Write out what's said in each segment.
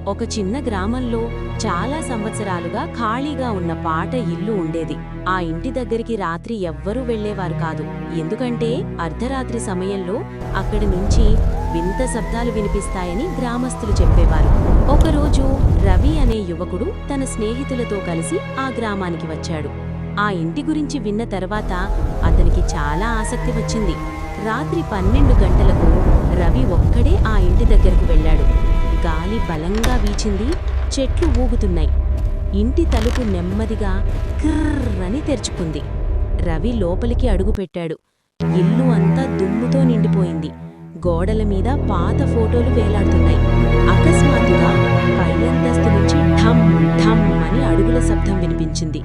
ఒక చిన్న గ్రామంలో చాలా సంవత్సరాలుగా ఖాళీగా ఉన్న పాట ఇల్లు ఉండేది. ఆ ఇంటి దగ్గరికి రాత్రి ఎవ్వరూ వెళ్లేవారు కాదు. ఎందుకంటే అర్ధరాత్రి సమయంలో అక్కడి నుంచి వింత శబ్దాలు వినిపిస్తాయని గ్రామస్తులు చెప్పేవారు. ఒకరోజు రవి అనే యువకుడు తన స్నేహితులతో కలిసి ఆ గ్రామానికి వచ్చాడు. ఆ ఇంటి గురించి విన్న తర్వాత అతనికి చాలా ఆసక్తి వచ్చింది. రాత్రి 12 గంటలకు రవి ఒక్కడే ఆ ఇంటి దగ్గరకు వెళ్ళాడు. గాలి బలంగా వీచింది, చెట్లు ఊగుతున్నాయి. ఇంటి తలుపు నెమ్మదిగా క్రర్రని తెరుచుకుంది. రవి లోపలికి అడుగుపెట్టాడు. ఇల్లు అంతా దుమ్ముతో నిండిపోయింది. గోడల మీద పాత ఫోటోలు వేలాడుతున్నాయి. అకస్మాత్తుగా పై అంతస్తు నుంచి ఢమ్ ఢమ్ అని అడుగుల శబ్దం వినిపించింది.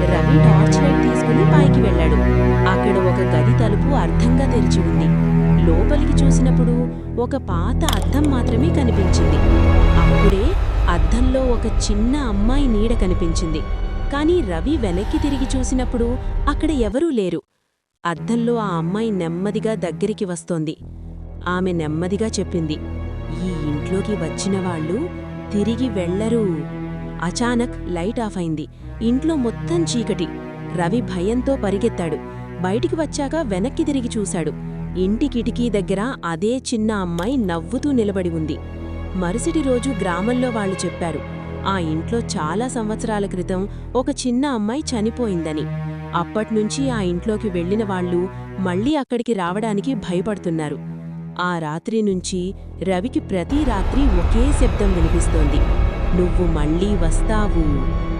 రవి టార్చ్ లైట్ తీసుకుని పైకి వెళ్ళాడు. అక్కడ ఒక గది తలుపు అర్ధంగా తెరిచి ఉంది. లోపలికి చూసినప్పుడు ఒక పాత అద్దం మాత్రమే కనిపించింది. అప్పుడే అద్దంలో ఒక చిన్న అమ్మాయి నీడ కనిపించింది. కాని రవి వెనక్కి తిరిగి చూసినప్పుడు అక్కడ ఎవరూ లేరు. అద్దంలో ఆ అమ్మాయి నెమ్మదిగా దగ్గరికి వస్తోంది. ఆమె నెమ్మదిగా చెప్పింది, "ఈ ఇంట్లోకి వచ్చిన వాళ్ళు తిరిగి వెళ్లరు." అచానక్ లైట్ ఆఫ్ అయింది. ఇంట్లో మొత్తం చీకటి. రవి భయంతో పరిగెత్తాడు. బయటికి వచ్చాక వెనక్కి తిరిగి చూశాడు. ఇంటి కిటికీ దగ్గర అదే చిన్న అమ్మాయి నవ్వుతూ నిలబడి ఉంది. మరుసటి రోజు గ్రామంలో వాళ్ళు చెప్పారు, ఆ ఇంట్లో చాలా సంవత్సరాల క్రితం ఒక చిన్న అమ్మాయి చనిపోయిందని. అప్పట్నుంచి ఆ ఇంట్లోకి వెళ్లిన వాళ్ళు మళ్లీ అక్కడికి రావడానికి భయపడుతున్నారు. ఆ రాత్రి నుంచి రవికి ప్రతి రాత్రి ఒకే శబ్దం వినిపిస్తోంది, "నువ్వు మళ్లీ వస్తావు."